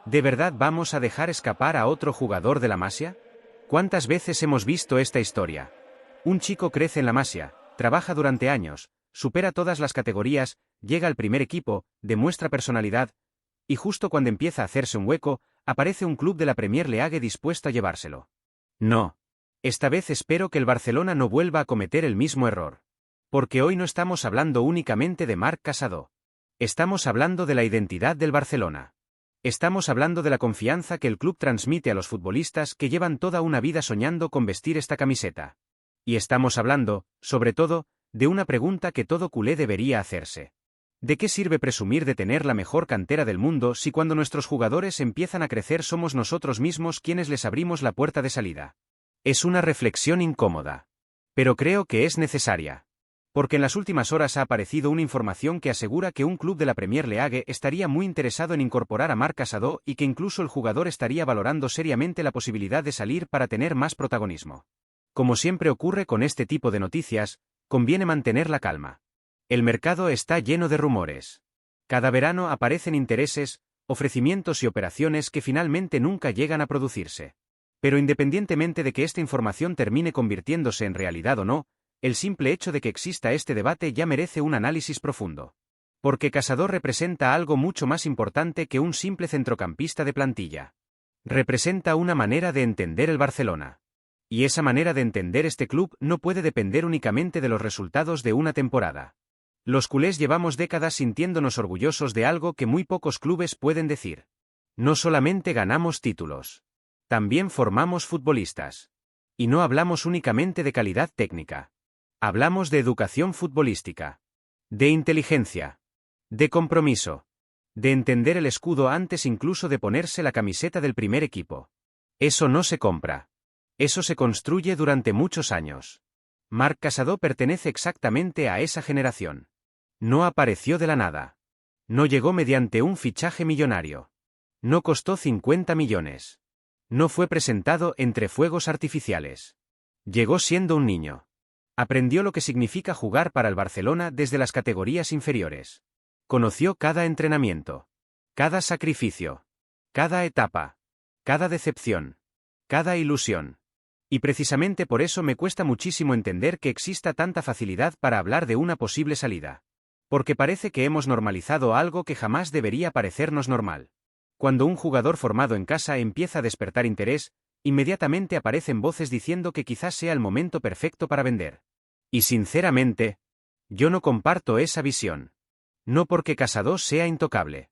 ¿De verdad vamos a dejar escapar a otro jugador de la Masia? ¿Cuántas veces hemos visto esta historia? Un chico crece en la Masia, trabaja durante años, supera todas las categorías, llega al primer equipo, demuestra personalidad, y justo cuando empieza a hacerse un hueco, aparece un club de la Premier League dispuesto a llevárselo. No. Esta vez espero que el Barcelona no vuelva a cometer el mismo error. Porque hoy no estamos hablando únicamente de Marc Casado. Estamos hablando de la identidad del Barcelona. Estamos hablando de la confianza que el club transmite a los futbolistas que llevan toda una vida soñando con vestir esta camiseta. Y estamos hablando, sobre todo, de una pregunta que todo culé debería hacerse. ¿De qué sirve presumir de tener la mejor cantera del mundo si cuando nuestros jugadores empiezan a crecer somos nosotros mismos quienes les abrimos la puerta de salida? Es una reflexión incómoda. Pero creo que es necesaria. Porque en las últimas horas ha aparecido una información que asegura que un club de la Premier League estaría muy interesado en incorporar a Marc Casado y que incluso el jugador estaría valorando seriamente la posibilidad de salir para tener más protagonismo. Como siempre ocurre con este tipo de noticias, conviene mantener la calma. El mercado está lleno de rumores. Cada verano aparecen intereses, ofrecimientos y operaciones que finalmente nunca llegan a producirse. Pero independientemente de que esta información termine convirtiéndose en realidad o no, el simple hecho de que exista este debate ya merece un análisis profundo. Porque Casado representa algo mucho más importante que un simple centrocampista de plantilla. Representa una manera de entender el Barcelona. Y esa manera de entender este club no puede depender únicamente de los resultados de una temporada. Los culés llevamos décadas sintiéndonos orgullosos de algo que muy pocos clubes pueden decir. No solamente ganamos títulos. También formamos futbolistas. Y no hablamos únicamente de calidad técnica. Hablamos de educación futbolística. De inteligencia. De compromiso. De entender el escudo antes incluso de ponerse la camiseta del primer equipo. Eso no se compra. Eso se construye durante muchos años. Marc Casado pertenece exactamente a esa generación. No apareció de la nada. No llegó mediante un fichaje millonario. No costó 50 millones. No fue presentado entre fuegos artificiales. Llegó siendo un niño. Aprendió lo que significa jugar para el Barcelona desde las categorías inferiores. Conoció cada entrenamiento. Cada sacrificio. Cada etapa. Cada decepción. Cada ilusión. Y precisamente por eso me cuesta muchísimo entender que exista tanta facilidad para hablar de una posible salida. Porque parece que hemos normalizado algo que jamás debería parecernos normal. Cuando un jugador formado en casa empieza a despertar interés, inmediatamente aparecen voces diciendo que quizás sea el momento perfecto para vender. Y sinceramente, yo no comparto esa visión. No porque Casado sea intocable.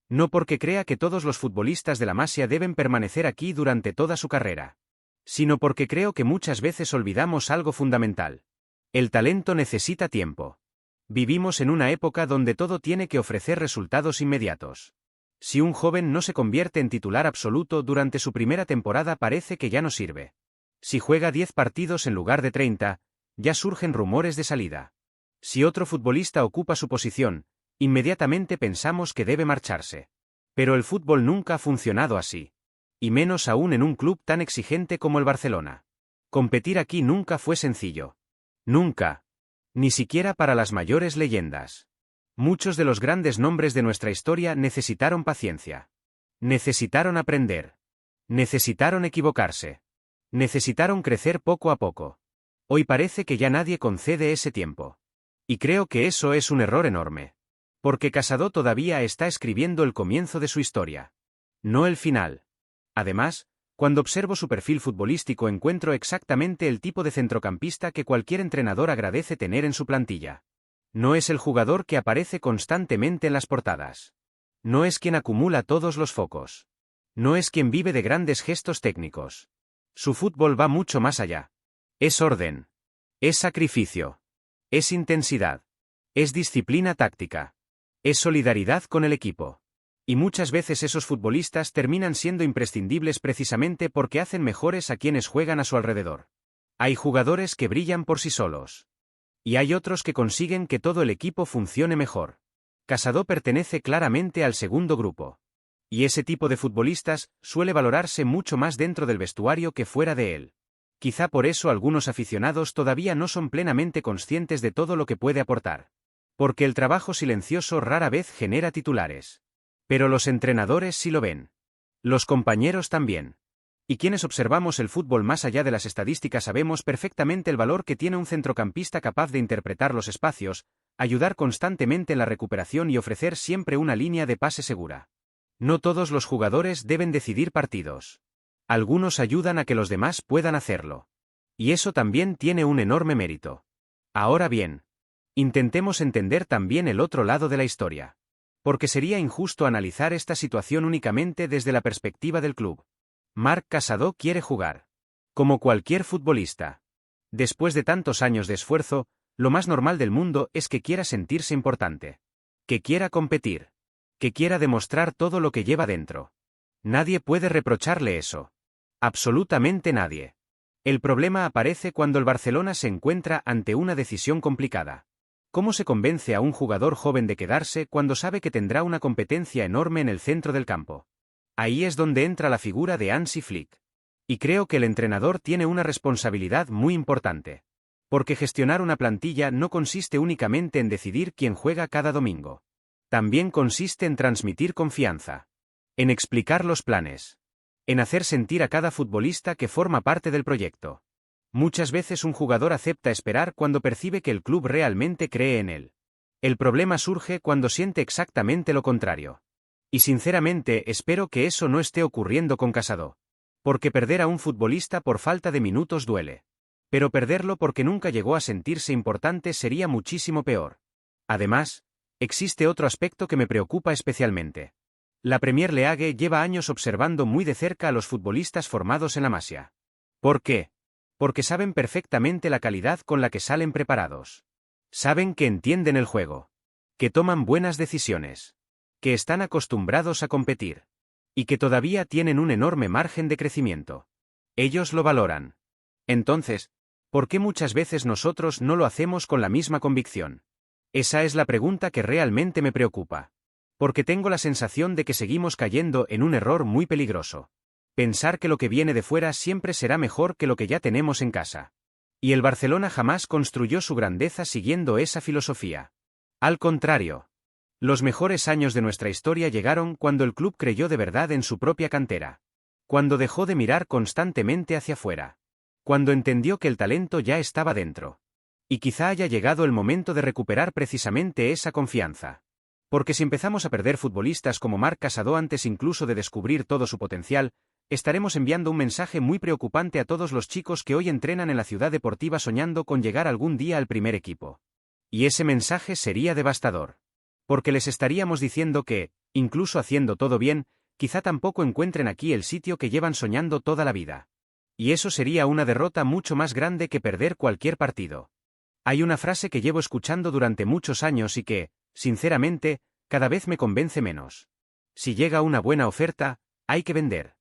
No porque crea que todos los futbolistas de la Masia deben permanecer aquí durante toda su carrera. Sino porque creo que muchas veces olvidamos algo fundamental. El talento necesita tiempo. Vivimos en una época donde todo tiene que ofrecer resultados inmediatos. Si un joven no se convierte en titular absoluto durante su primera temporada parece que ya no sirve. Si juega 10 partidos en lugar de 30, ya surgen rumores de salida. Si otro futbolista ocupa su posición, inmediatamente pensamos que debe marcharse. Pero el fútbol nunca ha funcionado así. Y menos aún en un club tan exigente como el Barcelona. Competir aquí nunca fue sencillo. Nunca. Ni siquiera para las mayores leyendas. Muchos de los grandes nombres de nuestra historia necesitaron paciencia. Necesitaron aprender. Necesitaron equivocarse. Necesitaron crecer poco a poco. Hoy parece que ya nadie concede ese tiempo. Y creo que eso es un error enorme. Porque Casado todavía está escribiendo el comienzo de su historia. No el final. Además, cuando observo su perfil futbolístico encuentro exactamente el tipo de centrocampista que cualquier entrenador agradece tener en su plantilla. No es el jugador que aparece constantemente en las portadas. No es quien acumula todos los focos. No es quien vive de grandes gestos técnicos. Su fútbol va mucho más allá. Es orden. Es sacrificio. Es intensidad. Es disciplina táctica. Es solidaridad con el equipo. Y muchas veces esos futbolistas terminan siendo imprescindibles precisamente porque hacen mejores a quienes juegan a su alrededor. Hay jugadores que brillan por sí solos. Y hay otros que consiguen que todo el equipo funcione mejor. Casado pertenece claramente al segundo grupo. Y ese tipo de futbolistas suele valorarse mucho más dentro del vestuario que fuera de él. Quizá por eso algunos aficionados todavía no son plenamente conscientes de todo lo que puede aportar. Porque el trabajo silencioso rara vez genera titulares. Pero los entrenadores sí lo ven. Los compañeros también. Y quienes observamos el fútbol más allá de las estadísticas sabemos perfectamente el valor que tiene un centrocampista capaz de interpretar los espacios, ayudar constantemente en la recuperación y ofrecer siempre una línea de pase segura. No todos los jugadores deben decidir partidos. Algunos ayudan a que los demás puedan hacerlo. Y eso también tiene un enorme mérito. Ahora bien, intentemos entender también el otro lado de la historia. Porque sería injusto analizar esta situación únicamente desde la perspectiva del club. Marc Casado quiere jugar. Como cualquier futbolista. Después de tantos años de esfuerzo, lo más normal del mundo es que quiera sentirse importante. Que quiera competir. Que quiera demostrar todo lo que lleva dentro. Nadie puede reprocharle eso. Absolutamente nadie. El problema aparece cuando el Barcelona se encuentra ante una decisión complicada. ¿Cómo se convence a un jugador joven de quedarse cuando sabe que tendrá una competencia enorme en el centro del campo? Ahí es donde entra la figura de Hansi Flick. Y creo que el entrenador tiene una responsabilidad muy importante. Porque gestionar una plantilla no consiste únicamente en decidir quién juega cada domingo. También consiste en transmitir confianza. En explicar los planes. En hacer sentir a cada futbolista que forma parte del proyecto. Muchas veces un jugador acepta esperar cuando percibe que el club realmente cree en él. El problema surge cuando siente exactamente lo contrario. Y sinceramente espero que eso no esté ocurriendo con Casado. Porque perder a un futbolista por falta de minutos duele. Pero perderlo porque nunca llegó a sentirse importante sería muchísimo peor. Además, existe otro aspecto que me preocupa especialmente. La Premier League lleva años observando muy de cerca a los futbolistas formados en la Masia. ¿Por qué? Porque saben perfectamente la calidad con la que salen preparados. Saben que entienden el juego. Que toman buenas decisiones. Que están acostumbrados a competir. Y que todavía tienen un enorme margen de crecimiento. Ellos lo valoran. Entonces, ¿por qué muchas veces nosotros no lo hacemos con la misma convicción? Esa es la pregunta que realmente me preocupa. Porque tengo la sensación de que seguimos cayendo en un error muy peligroso. Pensar que lo que viene de fuera siempre será mejor que lo que ya tenemos en casa. Y el Barcelona jamás construyó su grandeza siguiendo esa filosofía. Al contrario. Los mejores años de nuestra historia llegaron cuando el club creyó de verdad en su propia cantera. Cuando dejó de mirar constantemente hacia afuera. Cuando entendió que el talento ya estaba dentro. Y quizá haya llegado el momento de recuperar precisamente esa confianza. Porque si empezamos a perder futbolistas como Marc Casado antes incluso de descubrir todo su potencial, estaremos enviando un mensaje muy preocupante a todos los chicos que hoy entrenan en la ciudad deportiva soñando con llegar algún día al primer equipo. Y ese mensaje sería devastador. Porque les estaríamos diciendo que, incluso haciendo todo bien, quizá tampoco encuentren aquí el sitio que llevan soñando toda la vida. Y eso sería una derrota mucho más grande que perder cualquier partido. Hay una frase que llevo escuchando durante muchos años y que, sinceramente, cada vez me convence menos. Si llega una buena oferta, hay que vender.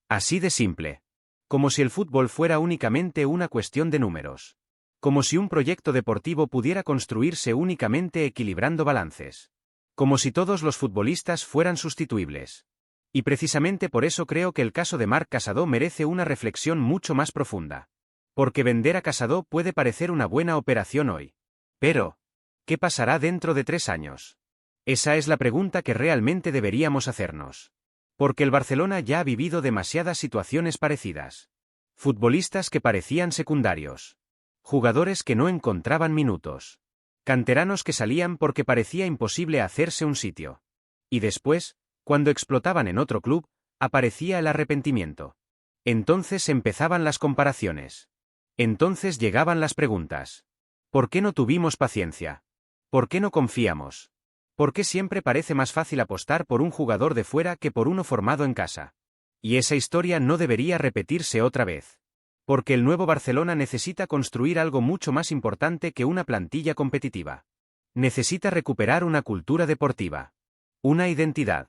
Así de simple. Como si el fútbol fuera únicamente una cuestión de números. Como si un proyecto deportivo pudiera construirse únicamente equilibrando balances. Como si todos los futbolistas fueran sustituibles. Y precisamente por eso creo que el caso de Marc Casado merece una reflexión mucho más profunda. Porque vender a Casado puede parecer una buena operación hoy. Pero, ¿qué pasará dentro de 3 años? Esa es la pregunta que realmente deberíamos hacernos. Porque el Barcelona ya ha vivido demasiadas situaciones parecidas. Futbolistas que parecían secundarios. Jugadores que no encontraban minutos. Canteranos que salían porque parecía imposible hacerse un sitio. Y después, cuando explotaban en otro club, aparecía el arrepentimiento. Entonces empezaban las comparaciones. Entonces llegaban las preguntas. ¿Por qué no tuvimos paciencia? ¿Por qué no confiamos? ¿Por qué siempre parece más fácil apostar por un jugador de fuera que por uno formado en casa? Y esa historia no debería repetirse otra vez. Porque el nuevo Barcelona necesita construir algo mucho más importante que una plantilla competitiva. Necesita recuperar una cultura deportiva. Una identidad.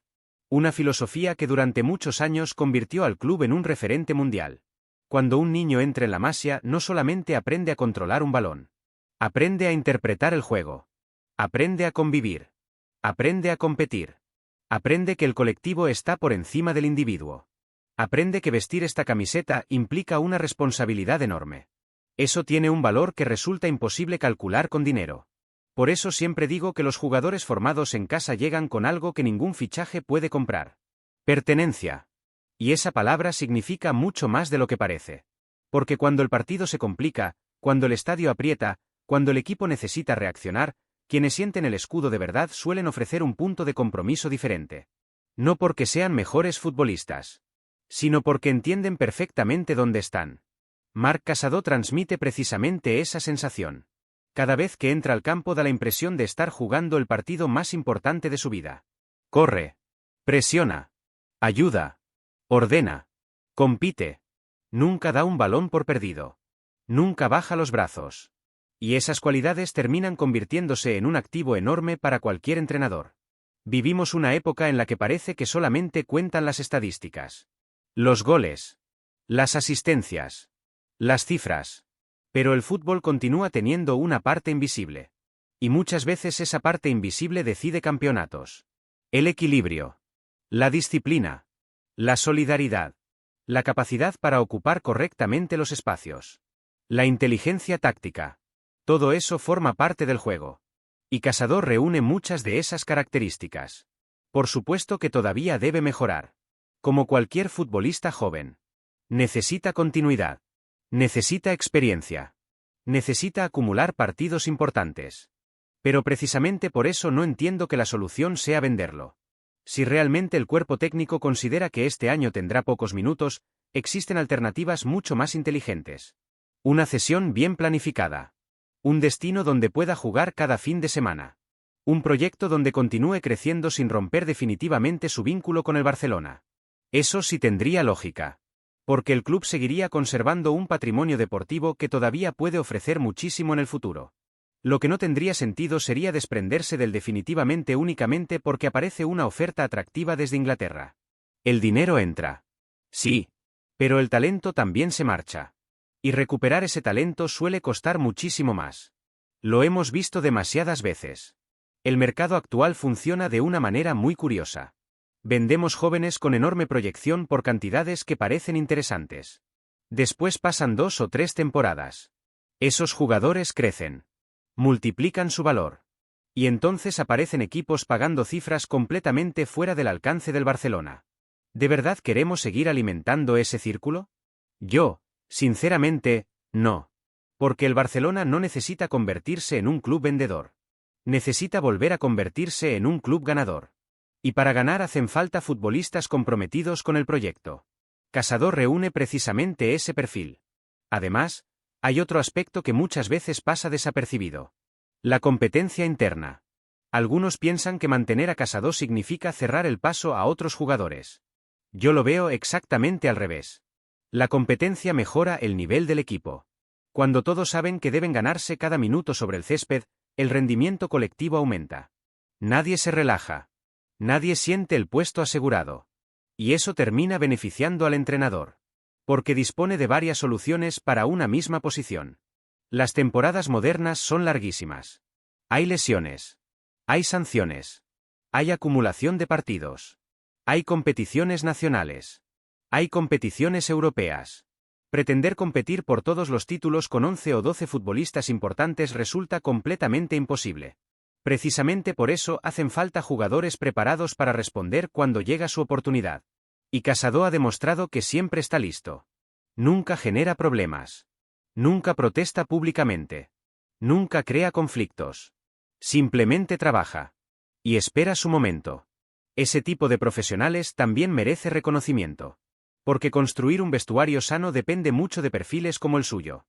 Una filosofía que durante muchos años convirtió al club en un referente mundial. Cuando un niño entra en la Masia no solamente aprende a controlar un balón. Aprende a interpretar el juego. Aprende a convivir. Aprende a competir. Aprende que el colectivo está por encima del individuo. Aprende que vestir esta camiseta implica una responsabilidad enorme. Eso tiene un valor que resulta imposible calcular con dinero. Por eso siempre digo que los jugadores formados en casa llegan con algo que ningún fichaje puede comprar. Pertenencia. Y esa palabra significa mucho más de lo que parece. Porque cuando el partido se complica, cuando el estadio aprieta, cuando el equipo necesita reaccionar, quienes sienten el escudo de verdad suelen ofrecer un punto de compromiso diferente. No porque sean mejores futbolistas, sino porque entienden perfectamente dónde están. Marc Casado transmite precisamente esa sensación. Cada vez que entra al campo da la impresión de estar jugando el partido más importante de su vida. Corre, presiona, ayuda, ordena, compite. Nunca da un balón por perdido. Nunca baja los brazos. Y esas cualidades terminan convirtiéndose en un activo enorme para cualquier entrenador. Vivimos una época en la que parece que solamente cuentan las estadísticas. Los goles. Las asistencias. Las cifras. Pero el fútbol continúa teniendo una parte invisible. Y muchas veces esa parte invisible decide campeonatos. El equilibrio. La disciplina. La solidaridad. La capacidad para ocupar correctamente los espacios. La inteligencia táctica. Todo eso forma parte del juego. Y Casado reúne muchas de esas características. Por supuesto que todavía debe mejorar. Como cualquier futbolista joven. Necesita continuidad. Necesita experiencia. Necesita acumular partidos importantes. Pero precisamente por eso no entiendo que la solución sea venderlo. Si realmente el cuerpo técnico considera que este año tendrá pocos minutos, existen alternativas mucho más inteligentes. Una cesión bien planificada. Un destino donde pueda jugar cada fin de semana. Un proyecto donde continúe creciendo sin romper definitivamente su vínculo con el Barcelona. Eso sí tendría lógica. Porque el club seguiría conservando un patrimonio deportivo que todavía puede ofrecer muchísimo en el futuro. Lo que no tendría sentido sería desprenderse del definitivamente únicamente porque aparece una oferta atractiva desde Inglaterra. El dinero entra. Sí. Pero el talento también se marcha. Y recuperar ese talento suele costar muchísimo más. Lo hemos visto demasiadas veces. El mercado actual funciona de una manera muy curiosa. Vendemos jóvenes con enorme proyección por cantidades que parecen interesantes. Después pasan 2 o 3 temporadas. Esos jugadores crecen. Multiplican su valor. Y entonces aparecen equipos pagando cifras completamente fuera del alcance del Barcelona. ¿De verdad queremos seguir alimentando ese círculo? Yo, sinceramente, no. Porque el Barcelona no necesita convertirse en un club vendedor. Necesita volver a convertirse en un club ganador. Y para ganar hacen falta futbolistas comprometidos con el proyecto. Casado reúne precisamente ese perfil. Además, hay otro aspecto que muchas veces pasa desapercibido. La competencia interna. Algunos piensan que mantener a Casado significa cerrar el paso a otros jugadores. Yo lo veo exactamente al revés. La competencia mejora el nivel del equipo. Cuando todos saben que deben ganarse cada minuto sobre el césped, el rendimiento colectivo aumenta. Nadie se relaja. Nadie siente el puesto asegurado. Y eso termina beneficiando al entrenador. Porque dispone de varias soluciones para una misma posición. Las temporadas modernas son larguísimas. Hay lesiones. Hay sanciones. Hay acumulación de partidos. Hay competiciones nacionales. Hay competiciones europeas. Pretender competir por todos los títulos con 11 o 12 futbolistas importantes resulta completamente imposible. Precisamente por eso hacen falta jugadores preparados para responder cuando llega su oportunidad. Y Casado ha demostrado que siempre está listo. Nunca genera problemas. Nunca protesta públicamente. Nunca crea conflictos. Simplemente trabaja. Y espera su momento. Ese tipo de profesionales también merece reconocimiento. Porque construir un vestuario sano depende mucho de perfiles como el suyo.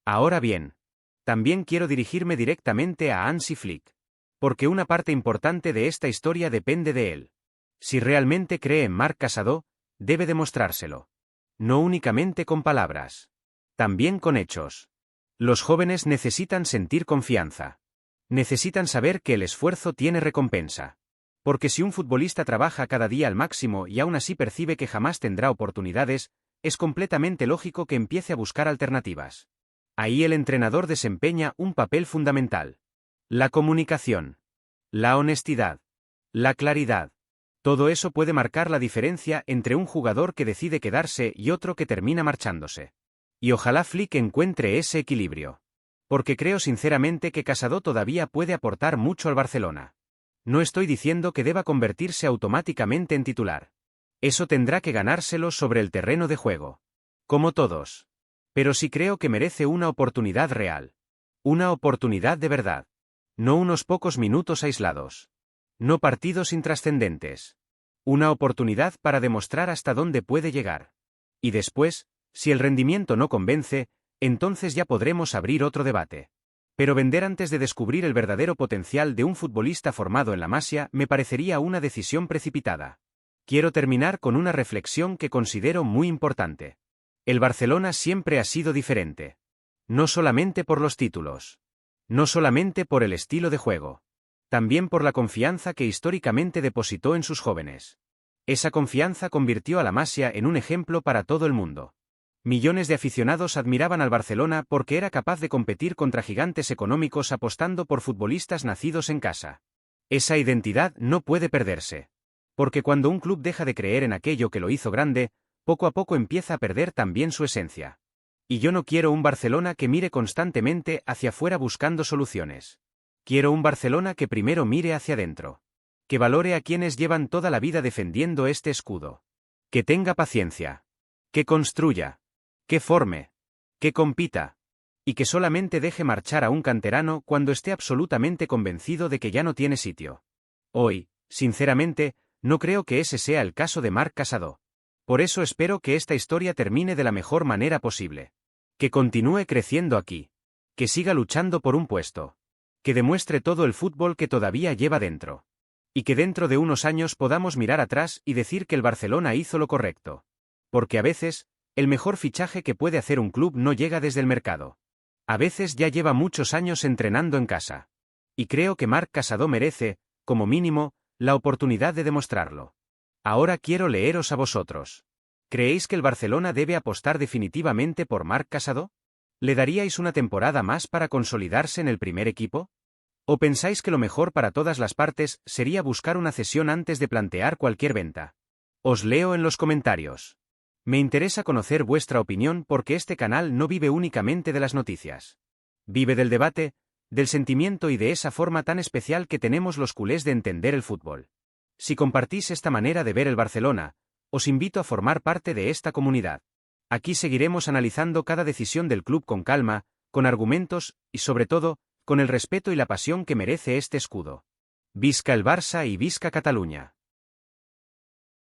Ahora bien, también quiero dirigirme directamente a Hansi Flick. Porque una parte importante de esta historia depende de él. Si realmente cree en Marc Casado, debe demostrárselo. No únicamente con palabras. También con hechos. Los jóvenes necesitan sentir confianza. Necesitan saber que el esfuerzo tiene recompensa. Porque si un futbolista trabaja cada día al máximo y aún así percibe que jamás tendrá oportunidades, es completamente lógico que empiece a buscar alternativas. Ahí el entrenador desempeña un papel fundamental. La comunicación. La honestidad. La claridad. Todo eso puede marcar la diferencia entre un jugador que decide quedarse y otro que termina marchándose. Y ojalá Flick encuentre ese equilibrio. Porque creo sinceramente que Casado todavía puede aportar mucho al Barcelona. No estoy diciendo que deba convertirse automáticamente en titular. Eso tendrá que ganárselo sobre el terreno de juego. Como todos. Pero sí creo que merece una oportunidad real. Una oportunidad de verdad. No unos pocos minutos aislados. No partidos intrascendentes. Una oportunidad para demostrar hasta dónde puede llegar. Y después, si el rendimiento no convence, entonces ya podremos abrir otro debate. Pero vender antes de descubrir el verdadero potencial de un futbolista formado en la Masia me parecería una decisión precipitada. Quiero terminar con una reflexión que considero muy importante. El Barcelona siempre ha sido diferente. No solamente por los títulos. No solamente por el estilo de juego. También por la confianza que históricamente depositó en sus jóvenes. Esa confianza convirtió a la Masia en un ejemplo para todo el mundo. Millones de aficionados admiraban al Barcelona porque era capaz de competir contra gigantes económicos apostando por futbolistas nacidos en casa. Esa identidad no puede perderse. Porque cuando un club deja de creer en aquello que lo hizo grande, poco a poco empieza a perder también su esencia. Y yo no quiero un Barcelona que mire constantemente hacia afuera buscando soluciones. Quiero un Barcelona que primero mire hacia adentro. Que valore a quienes llevan toda la vida defendiendo este escudo. Que tenga paciencia. Que construya. Que forme. Que compita. Y que solamente deje marchar a un canterano cuando esté absolutamente convencido de que ya no tiene sitio. Hoy, sinceramente, no creo que ese sea el caso de Marc Casado. Por eso espero que esta historia termine de la mejor manera posible. Que continúe creciendo aquí. Que siga luchando por un puesto. Que demuestre todo el fútbol que todavía lleva dentro. Y que dentro de unos años podamos mirar atrás y decir que el Barcelona hizo lo correcto. Porque a veces, el mejor fichaje que puede hacer un club no llega desde el mercado. A veces ya lleva muchos años entrenando en casa. Y creo que Marc Casado merece, como mínimo, la oportunidad de demostrarlo. Ahora quiero leeros a vosotros. ¿Creéis que el Barcelona debe apostar definitivamente por Marc Casado? ¿Le daríais una temporada más para consolidarse en el primer equipo? ¿O pensáis que lo mejor para todas las partes sería buscar una cesión antes de plantear cualquier venta? Os leo en los comentarios. Me interesa conocer vuestra opinión porque este canal no vive únicamente de las noticias. Vive del debate, del sentimiento y de esa forma tan especial que tenemos los culés de entender el fútbol. Si compartís esta manera de ver el Barcelona, os invito a formar parte de esta comunidad. Aquí seguiremos analizando cada decisión del club con calma, con argumentos, y sobre todo, con el respeto y la pasión que merece este escudo. Visca el Barça y visca Cataluña.